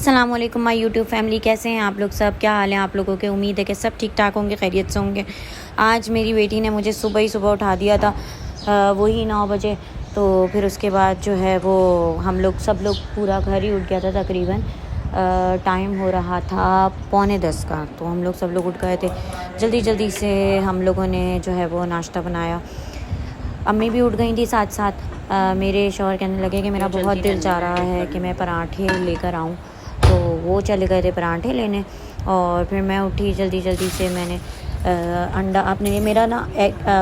अस्सलाम वालेकुम my YouTube family, कैसे हैं आप लोग सब? क्या हाल है आप लोगों के? उम्मीद है कि सब ठीक ठाक होंगे, खैरियत से होंगे। आज मेरी बेटी ने मुझे सुबह ही सुबह उठा दिया था, वही 9 बजे। तो फिर उसके बाद जो है वो हम लोग सब लोग पूरा घर ही उठ गया था तकरीबन। टाइम हो रहा था 9:45 का, तो हम लोग सब लोग उठ गए थे। जल्दी जल्दी से हम लोगों ने जो है वो नाश्ता बनाया। अम्मी भी उठ गई थी साथ साथ। मेरे शौहर कहने लगे कि मेरा बहुत दिल चाह रहा है कि मैं पराठे लेकर आऊँ, तो वो चले गए थे पराठे लेने। और फिर मैं उठी जल्दी जल्दी से, मैंने अंडा अपने लिए, मेरा ना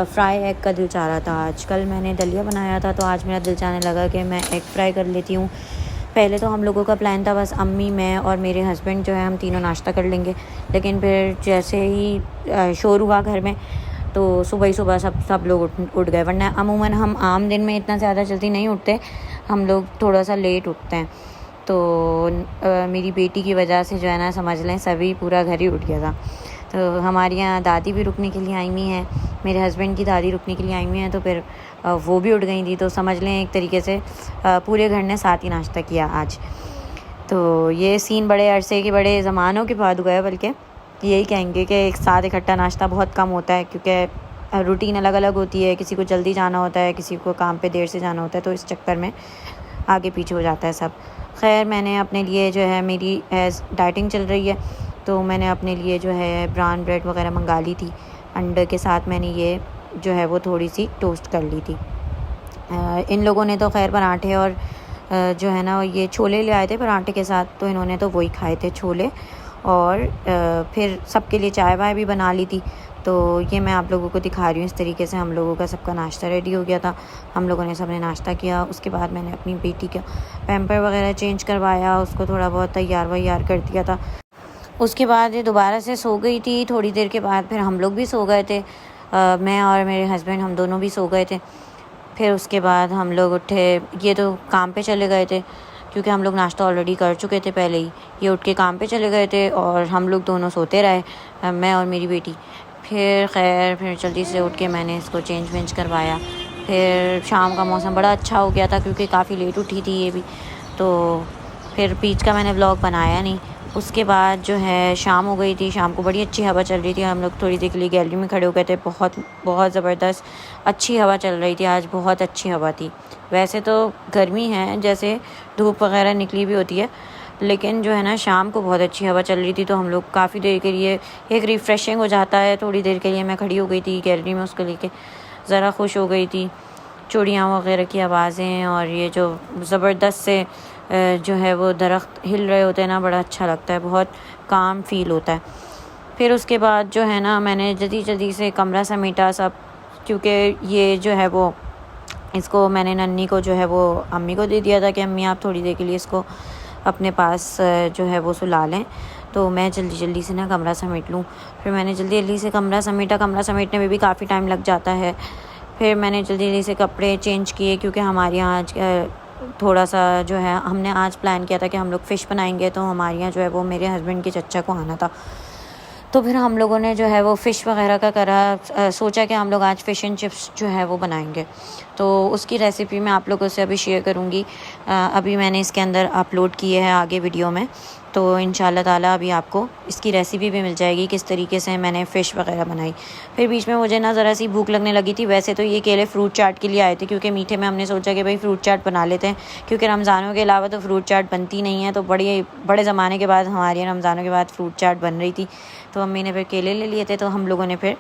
फ्राई एग का दिल चाह रहा था। आज कल मैंने दलिया बनाया था, तो आज मेरा दिल चाहने लगा कि मैं एग फ्राई कर लेती हूँ। पहले तो हम लोगों का प्लान था बस अम्मी, मैं और मेरे हस्बैंड जो है हम तीनों नाश्ता कर लेंगे। लेकिन फिर जैसे ही शोर हुआ घर में, तो सुबह ही सुबह सब लोग उठ गए। वरना अमूमन हम आम दिन में इतना ज़्यादा जल्दी नहीं उठते, हम लोग थोड़ा सा लेट उठते हैं। तो मेरी बेटी की वजह से जो है ना, समझ लें सभी पूरा घर ही उठ गया था। तो हमारे यहाँ दादी भी रुकने के लिए आई हुई हैं, मेरे हस्बैंड की दादी रुकने के लिए आई हुई हैं, तो फिर वो भी उठ गई थी। तो समझ लें एक तरीके से पूरे घर ने साथ ही नाश्ता किया आज। तो ये सीन बड़े अरसे के, बड़े ज़मानों के बाद हुआ है। बल्कि यही कहेंगे कि एक साथ इकट्ठा नाश्ता बहुत कम होता है, क्योंकि रूटीन अलग अलग होती है। किसी को जल्दी जाना होता है, किसी को काम पे देर से जाना होता है, तो इस चक्कर में आगे पीछे हो जाता है सब। खैर, मैंने अपने लिए जो है, मेरी डाइटिंग चल रही है, तो मैंने अपने लिए जो है ब्राउन ब्रेड वगैरह मंगा ली थी। अंडे के साथ मैंने ये जो है वो थोड़ी सी टोस्ट कर ली थी। इन लोगों ने तो खैर पराठे और जो है ना ये छोले ले आए थे पराठे के साथ, तो इन्होंने तो वही खाए थे, छोले। और फिर सबके लिए चाय वाय भी बना ली थी। तो ये मैं आप लोगों को दिखा रही हूँ। इस तरीके से हम लोगों का सबका नाश्ता रेडी हो गया था। हम लोगों ने सबने नाश्ता किया। उसके बाद मैंने अपनी बेटी का पैम्पर वगैरह चेंज करवाया, उसको थोड़ा बहुत तैयार वैयार कर दिया था। उसके बाद ये दोबारा से सो गई थी। थोड़ी देर के बाद फिर हम लोग भी सो गए थे। मैं और मेरे हस्बैंड हम दोनों भी सो गए थे। फिर उसके बाद हम लोग उठे, ये तो काम पे चले गए थे, क्योंकि हम लोग नाश्ता ऑलरेडी कर चुके थे पहले ही। ये उठ के काम पे चले गए थे और हम लोग दोनों सोते रहे, मैं और मेरी बेटी। फिर जल्दी से उठ के मैंने इसको चेंज वेंज करवाया। फिर शाम का मौसम बड़ा अच्छा हो गया था, क्योंकि काफ़ी लेट उठी थी ये भी। तो फिर बीच का मैंने व्लॉग बनाया नहीं। उसके बाद जो है शाम हो गई थी। शाम को बड़ी अच्छी हवा चल रही थी। हम लोग थोड़ी देर के लिए गैलरी में खड़े हो गए थे। बहुत बहुत ज़बरदस्त अच्छी हवा चल रही थी आज, बहुत अच्छी हवा थी। वैसे तो गर्मी है, जैसे धूप वगैरह निकली भी होती है, लेकिन जो है ना शाम को बहुत अच्छी हवा चल रही थी। तो हम लोग काफ़ी देर के लिए, एक रिफ़्रेशिंग हो जाता है, थोड़ी देर के लिए मैं खड़ी हो गई थी गैलरी में, उसको लेके ज़रा खुश हो गई थी। चिड़ियाँ वगैरह की आवाज़ें और ये जो ज़बरदस्त से जो है वो दरख्त हिल रहे होते हैं ना, बड़ा अच्छा लगता है, बहुत काम फ़ील होता है। फिर उसके बाद जो है ना, मैंने जल्दी जल्दी से कमरा समेटा सब, क्योंकि ये जो है वो, इसको मैंने नन्ही को जो है वो अम्मी को दे दिया था कि अम्मी आप थोड़ी देर के लिए इसको अपने पास जो है वो सुला लें। तो मैं जल्दी जल्दी से ना कमरा समेट लूँ। फिर मैंने जल्दी जल्दी से कमरा समेटा। कमरा समेटने में भी काफ़ी टाइम लग जाता है। फिर मैंने जल्दी जल्दी से कपड़े चेंज किए, क्योंकि हमारे यहाँ आज थोड़ा सा जो है, हमने आज प्लान किया था कि हम लोग फ़िश बनाएंगे। तो हमारे यहाँ जो है वो मेरे हस्बैंड के चचा को आना था, तो फिर हम लोगों ने जो है वो फ़िश वगैरह का करा। सोचा कि हम लोग आज फ़िश एंड चिप्स जो है वो बनाएंगे। तो उसकी रेसिपी मैं आप लोगों से अभी शेयर करूँगी। अभी मैंने इसके अंदर अपलोड किए हैं आगे वीडियो में, तो इंशाल्लाह ताला अभी आपको इसकी रेसिपी भी मिल जाएगी, किस तरीके से मैंने फ़िश वगैरह बनाई। फिर बीच में मुझे ना ज़रा सी भूख लगने लगी थी। वैसे तो ये केले फ्रूट चाट के लिए आए थे, क्योंकि मीठे में हमने सोचा कि भाई फ्रूट चाट बना लेते हैं, क्योंकि रमज़ानों के अलावा तो फ्रूट चाट बनती नहीं है। तो बड़े ज़माने के बाद हमारे यहाँ रमज़ानों के बाद फ्रूट चाट बन रही थी। तो अम्मी ने फिर केले ले लिए थे, तो हम लोगों ने फिर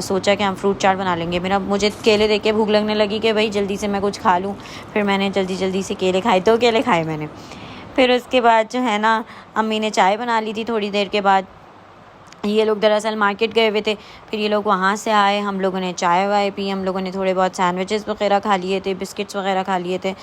सोचा कि हम फ्रूट चाट बना लेंगे। मुझे केले देख के भूख लगने लगी कि भाई जल्दी से मैं कुछ खा लूँ। फिर मैंने जल्दी जल्दी से केले खाए, 2 केले खाए मैंने। फिर उसके बाद जो है ना, अम्मी ने चाय बना ली थी थोड़ी देर के बाद। ये लोग दरअसल मार्केट गए हुए थे, फिर ये लोग वहाँ से आए। हम लोगों ने चाय वाय पी, हम लोगों ने थोड़े बहुत सैंडविचेस वगैरह खा लिए थे, बिस्किट्स वगैरह खा लिए थे।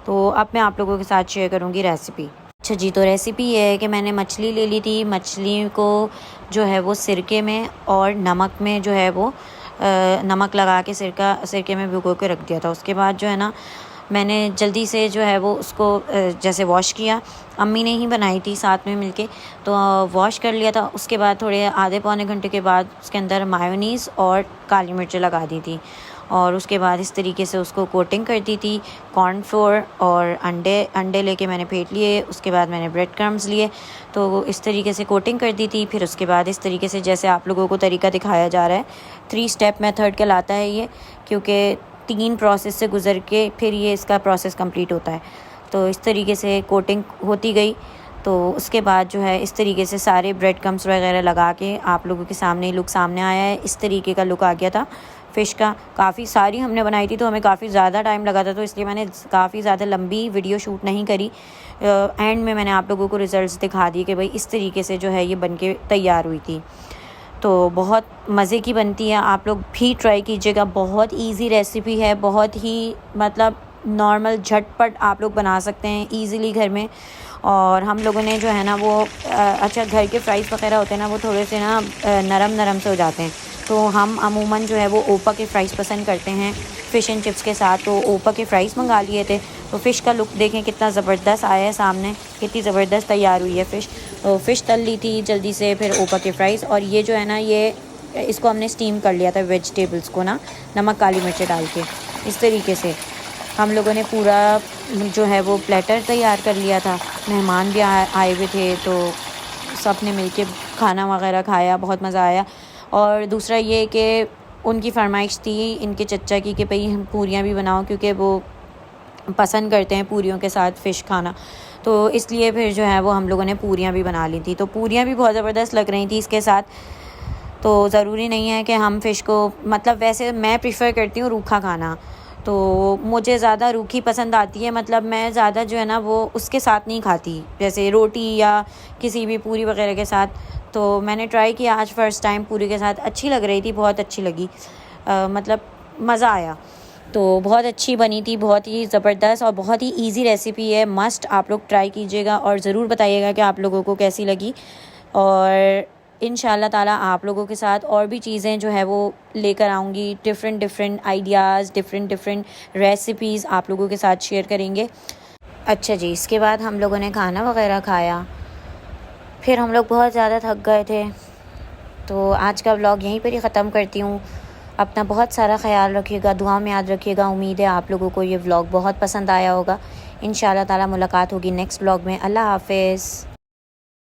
तो अब मैं आप लोगों के साथ शेयर करूँगी रेसिपी। अच्छा जी, तो रेसिपी ये है कि मैंने मछली ले ली थी। मछली को जो है वो सिरके में और नमक में जो है वो नमक लगा के सिरके में भिगो के रख दिया था। उसके बाद जो है ना, मैंने जल्दी से जो है वो उसको जैसे वॉश किया। अम्मी ने ही बनाई थी साथ में मिलके, तो वॉश कर लिया था। उसके बाद थोड़े आधे पौने घंटे के बाद उसके अंदर मायोनीज़ और काली मिर्च लगा दी थी। और उसके बाद इस तरीके से उसको कोटिंग कर दी थी कॉर्नफ्लोर और अंडे लेके मैंने फेंट लिए। उसके बाद मैंने ब्रेड क्रम्स लिए, तो इस तरीके से कोटिंग कर दी थी। फिर उसके बाद इस तरीके से जैसे आप लोगों को तरीका दिखाया जा रहा है, 3 स्टेप मेथड कहलाता है ये, क्योंकि 3 प्रोसेस से गुज़र के फिर ये इसका प्रोसेस कंप्लीट होता है। तो इस तरीके से कोटिंग होती गई। तो उसके बाद जो है इस तरीके से सारे ब्रेड क्रम्स वगैरह लगा के आप लोगों के सामने लुक सामने आया है। इस तरीके का लुक आ गया था फ़िश का। काफ़ी सारी हमने बनाई थी तो हमें काफ़ी ज़्यादा टाइम लगा था, तो इसलिए मैंने काफ़ी ज़्यादा लंबी वीडियो शूट नहीं करी। एंड में मैंने आप लोगों को रिज़ल्ट्स दिखा दिए कि भाई इस तरीके से जो है ये बन के तैयार हुई थी। तो बहुत मज़े की बनती है, आप लोग भी ट्राई कीजिएगा। बहुत ईज़ी रेसिपी है, बहुत ही मतलब नॉर्मल झटपट आप लोग बना सकते हैं ईज़िली घर में। और हम लोगों ने जो है ना वो अच्छा घर के फ्राइज़ वगैरह होते हैं ना वो थोड़े से ना नरम से हो जाते हैं, तो हम अमूमन जो है वो ओपा के फ़्राइज़ पसंद करते हैं फ़िश एंड चिप्स के साथ। तो ओपा के फ़्राइज़ मंगा लिए थे। तो फ़िश का लुक देखें कितना ज़बरदस्त आया है सामने, कितनी ज़बरदस्त तैयार हुई है फ़िश। तो फ़िश तल ली थी जल्दी से, फिर ओपा के फ़्राइज़। और ये जो है ना ये इसको हमने स्टीम कर लिया था वेजिटेबल्स को ना, नमक काली मिर्च डाल के। इस तरीके से हम लोगों ने पूरा जो है वो प्लेटर तैयार कर लिया था। मेहमान भी आए हुए थे, तो सब ने मिल के खाना वगैरह खाया, बहुत मज़ा आया। और दूसरा ये कि उनकी फरमाइश थी इनके चचा की कि भाई हम पूरियाँ भी बनाओ, क्योंकि वो पसंद करते हैं पूरियों के साथ फ़िश खाना। तो इसलिए फिर जो है वो हम लोगों ने पूरियाँ भी बना ली थी। तो पूरियाँ भी बहुत ज़बरदस्त लग रही थी इसके साथ। तो ज़रूरी नहीं है कि हम फ़िश को, मतलब वैसे मैं प्रेफर करती हूँ रूखा खाना, तो मुझे ज़्यादा रूखी पसंद आती है। मतलब मैं ज़्यादा जो है ना वो उसके साथ नहीं खाती, जैसे रोटी या किसी भी पूरी वगैरह के साथ। तो मैंने ट्राई किया आज फ़र्स्ट टाइम पूरी के साथ, अच्छी लग रही थी, बहुत अच्छी लगी। मतलब मज़ा आया। तो बहुत अच्छी बनी थी, बहुत ही ज़बरदस्त और बहुत ही इजी रेसिपी है। मस्ट आप लोग ट्राई कीजिएगा और ज़रूर बताइएगा कि आप लोगों को कैसी लगी। और इंशाल्लाह ताला आप लोगों के साथ और भी चीज़ें जो है वो लेकर आऊँगी, डिफ़रेंट आइडियाज़, डिफ़रेंट रेसिपीज़ आप लोगों के साथ शेयर करेंगे। अच्छा जी, इसके बाद हम लोगों ने खाना वगैरह खाया, फिर हम लोग बहुत ज़्यादा थक गए थे। तो आज का व्लॉग यहीं पर ही ख़त्म करती हूँ। अपना बहुत सारा ख्याल रखिएगा, दुआ में याद रखिएगा। उम्मीद है आप लोगों को ये व्लॉग बहुत पसंद आया होगा। इंशाल्लाह ताला मुलाकात होगी नेक्स्ट व्लॉग में। अल्लाह हाफ़िज़।